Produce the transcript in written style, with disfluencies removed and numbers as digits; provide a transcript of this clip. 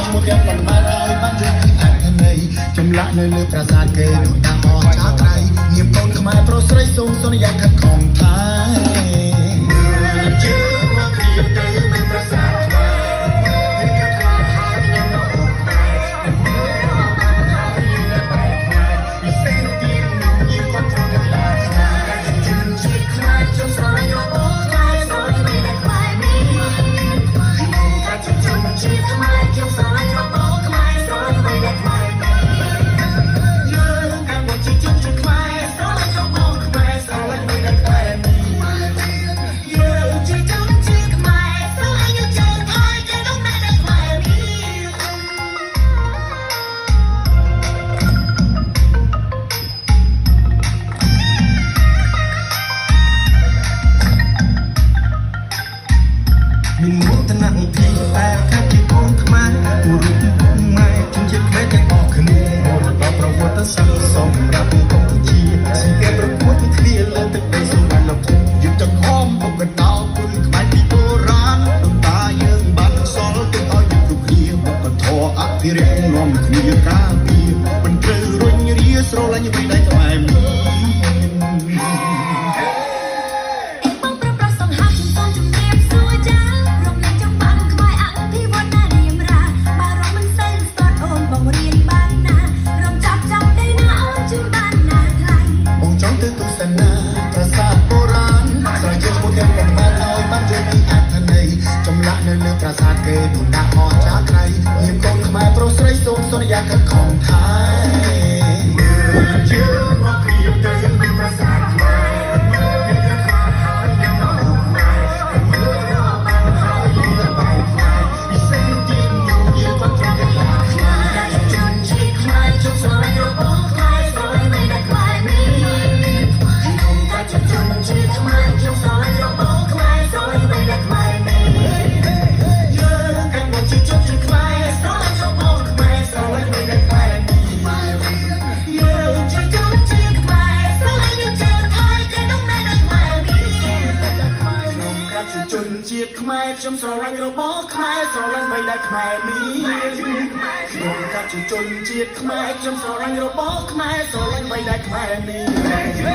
ជាមកគេមិនបានឲ្យបានជួយពីអត្ថន័យចម្លាក់នៅលើប្រាសាទគេដូចតាមអស់ចាក្រៃញៀមកូនខ្មែរប្រុសស្រីសូមសន្យាខិតខំថែជាមកពីទៅនៅប្រាសាទមានមុខតំណាក់ទីតែខាត់ជាកូនខ្មែរទូរទស្សន៍ម៉ែជំនឿខ្មែរទាំងអស់គ្នាដល់ប្រវត្តិសាស្ត្រសម្រាប់កម្ពុជាសង្កេតប្រកួតគ្នាលើទឹកដីសុវណ្ណភូមិយុទ្ធខំបុកកដោគុណខ្មែរពីបុរាណដំតាយើងបានសល់ទុកឲ្យយុទ្ធគ្នាបុកកធរអភិរក្សនាំគ្នាការពារមិនត្រូវរុញរាស្រឡាញ់វិដ័យខ្មែរមាននៅលើប្រាសាទគេដូចដាក់អស់ចាក្រៃញៀមកូនខ្មែរប្រុសស្រីសូមសន្យាខិតខំថែជាមកពីទៅនៅប្រាសាទខ្មែរជនជាតិខ្មែរខ្ញុំស្រឡាញ់របស់ខ្មែរស្រឡាញ់បីដៃខ្មែរមានខ្ញុំកាត់ជាជនជាតិខ្មែរខ្ញុំស្រឡាញ់របស់ខ្មែរស្រឡាញ់បីដៃខ្មែរមាន